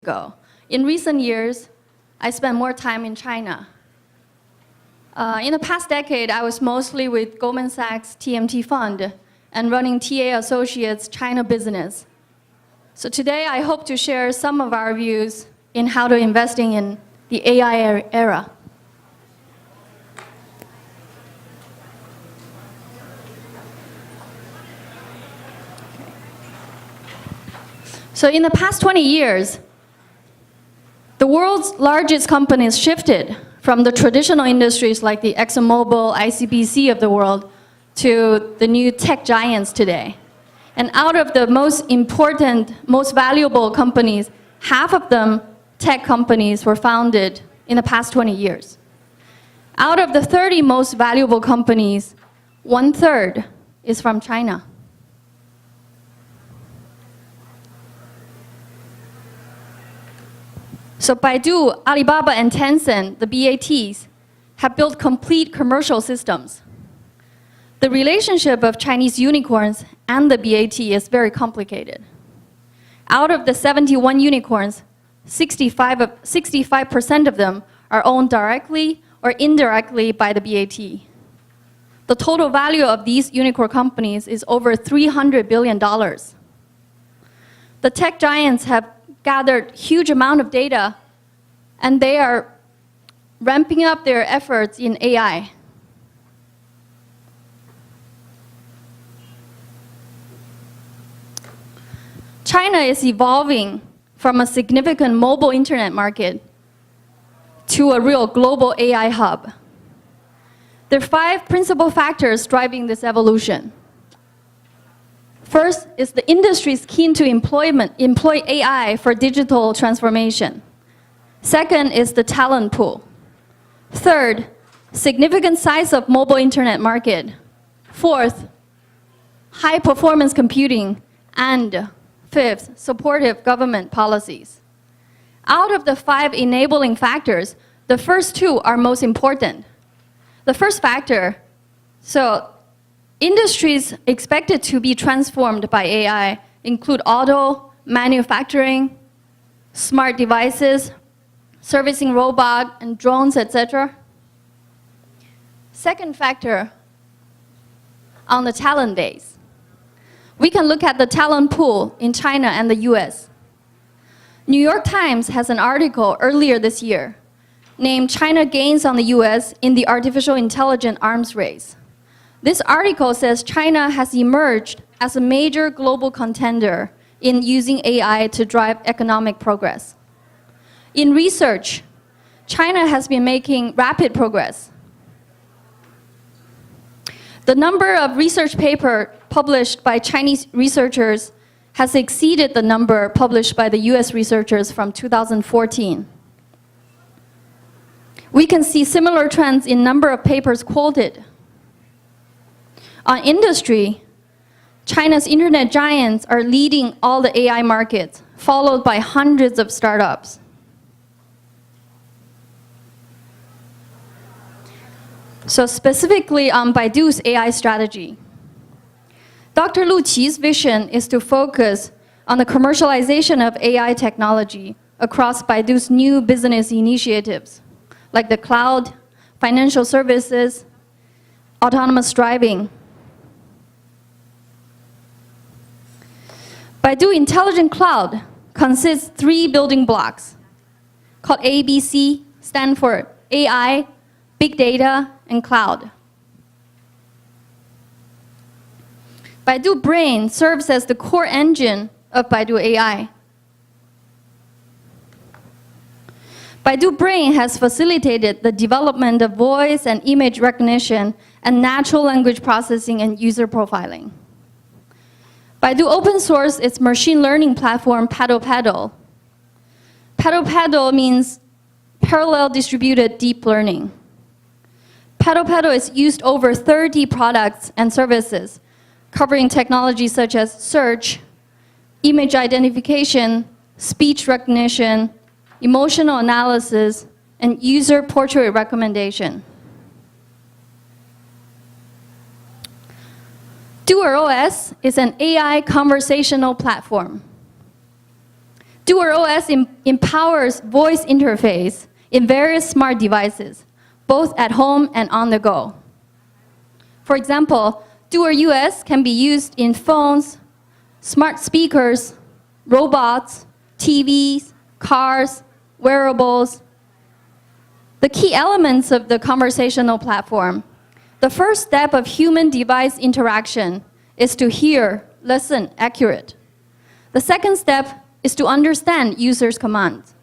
ago. In recent years, I spent more time in China. In the past decade, I was mostly with Goldman Sachs TMT Fund and running TA Associates China business. So today, I hope to share some of our views in how to investing in the AI era. So in the past 20 years, the world's largest companies shifted from the traditional industries like the ExxonMobil, ICBC of the world to the new tech giants today. And out of the most important, most valuable companies, half of them, tech companies, were founded in the past 20 years. Out of the 30 most valuable companies, 1/3 is from China. So Baidu, Alibaba, and Tencent, the BATs, have built complete commercial systems. The relationship of Chinese unicorns and the BAT is very complicated. Out of the 71 unicorns, 65% of them are owned directly or indirectly by the BAT. The total value of these unicorn companies is over $300 billion. The tech giants have gathered huge amount of data, and they are ramping up their efforts in AI. China is evolving from a significant mobile internet market to a real global AI hub. There are 5 principal factors driving this evolution. First is the industry is keen to employ AI for digital transformation. Second is the talent pool. Third, significant size of mobile internet market. Fourth, high performance computing. And fifth, supportive government policies. Out of the 5 enabling factors, the first 2 are most important. The first factor, industries expected to be transformed by AI include auto, manufacturing, smart devices, servicing robot and drones, etc. Second factor, on the talent base. We can look at the talent pool in China and the US. New York Times has an article earlier this year named China Gains on the US in the Artificial Intelligence Arms Race. This article says China has emerged as a major global contender in using AI to drive economic progress. In research, China has been making rapid progress. The number of research papers published by Chinese researchers has exceeded the number published by the US researchers from 2014. We can see similar trends in number of papers quoted. On industry, China's internet giants are leading all the AI markets, followed by hundreds of startups. So specifically on Baidu's AI strategy, Dr. Lu Qi's vision is to focus on the commercialization of AI technology across Baidu's new business initiatives, like the cloud, financial services, autonomous driving. Baidu Intelligent Cloud consists 3 building blocks called ABC, stand for AI, Big Data, and Cloud. Baidu Brain serves as the core engine of Baidu AI. Baidu Brain has facilitated the development of voice and image recognition and natural language processing and user profiling. Baidu open sourced its machine learning platform, PaddlePaddle. PaddlePaddle means parallel distributed deep learning. PaddlePaddle is used over 30 products and services, covering technologies such as search, image identification, speech recognition, emotional analysis, and user portrait recommendation. DuerOS is an AI conversational platform. DuerOS empowers voice interface in various smart devices, both at home and on the go. For example, DuerOS can be used in phones, smart speakers, robots, TVs, cars, wearables. The key elements of the conversational platform. The first step of human-device interaction is to hear, listen, accurate. The second step is to understand users' commands.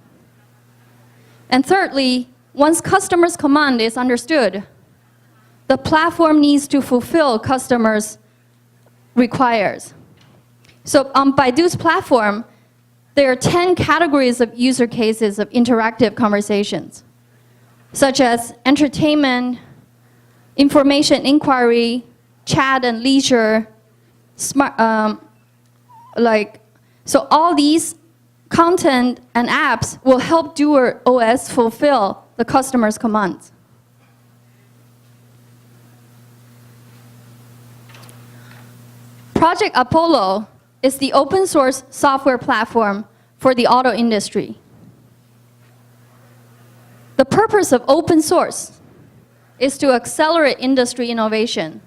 And thirdly, once customers' command is understood, the platform needs to fulfill customers' requires. So on Baidu's platform, there are 10 categories of user cases of interactive conversations, such as entertainment, information inquiry, chat and leisure, smart, so all these content and apps will help DuerOS fulfill the customer's commands. Project Apollo is the open source software platform for the auto industry. The purpose of open source is to accelerate industry innovation,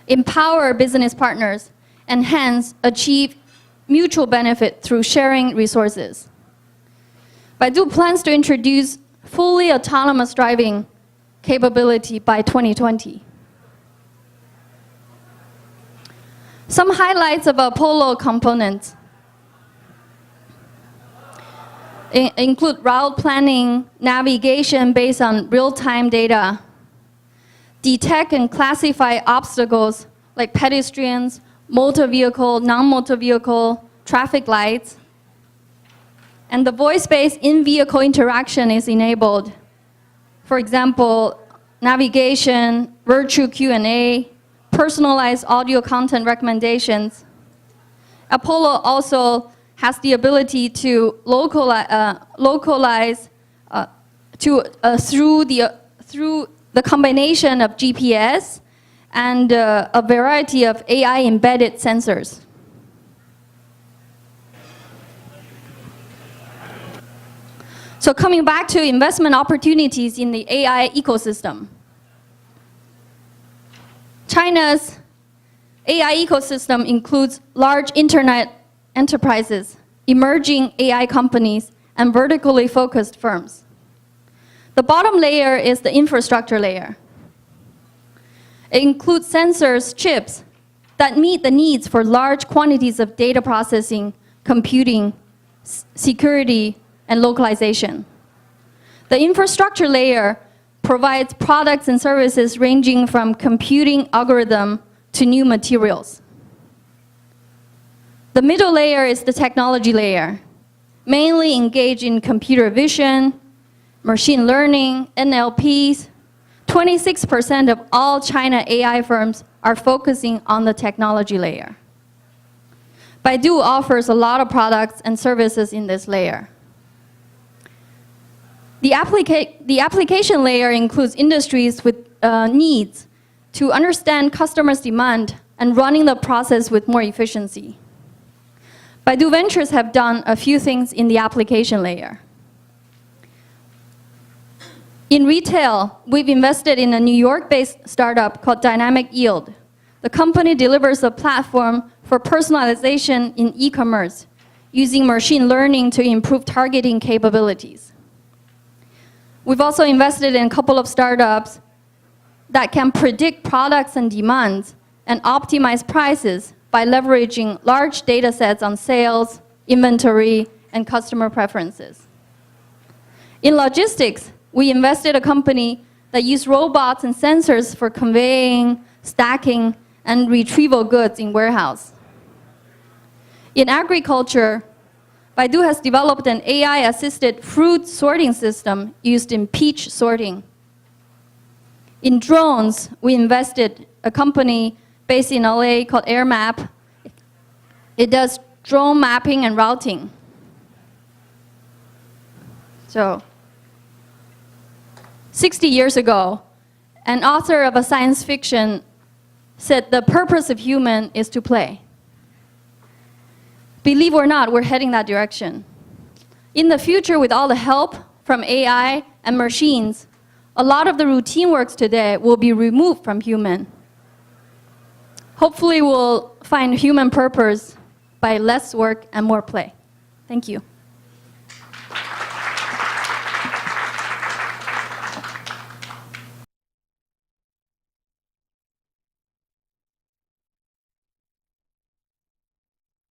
empower business partners, and hence achieve mutual benefit through sharing resources. Baidu plans to introduce fully autonomous driving capability by 2020. Some highlights of Apollo components include route planning, navigation based on real-time data, detect and classify obstacles like pedestrians, motor vehicle, non-motor vehicle, traffic lights, and the voice-based in-vehicle interaction is enabled. For example, navigation, virtual Q&A, personalized audio content recommendations. Apollo also has the ability to localize through the combination of GPS and a variety of AI-embedded sensors. So coming back to investment opportunities in the AI ecosystem. China's AI ecosystem includes large internet enterprises, emerging AI companies, and vertically focused firms. The bottom layer is the infrastructure layer. It includes sensors, chips that meet the needs for large quantities of data processing, computing, security, and localization. The infrastructure layer provides products and services ranging from computing algorithm to new materials. The middle layer is the technology layer, mainly engaged in computer vision, machine learning, NLPs. 26% of all China AI firms are focusing on the technology layer. Baidu offers a lot of products and services in this layer. The application layer includes industries with needs to understand customers' demand and running the process with more efficiency. Baidu Ventures have done a few things in the application layer. In retail, we've invested in a New York-based startup called Dynamic Yield. The company delivers a platform for personalization in e-commerce using machine learning to improve targeting capabilities. We've also invested in a couple of startups that can predict products and demands and optimize prices by leveraging large data sets on sales, inventory, and customer preferences. In logistics, we invested in a company that uses robots and sensors for conveying, stacking, and retrieval goods in warehouse. In agriculture, Baidu has developed an AI-assisted fruit sorting system used in peach sorting. In drones, we invested in a company based in LA called AirMap. It does drone mapping and routing. So, 60 years ago, an author of a science fiction said the purpose of human is to play. Believe it or not, we're heading that direction. In the future, with all the help from AI and machines, a lot of the routine works today will be removed from human. Hopefully, we'll find human purpose by less work and more play. Thank you.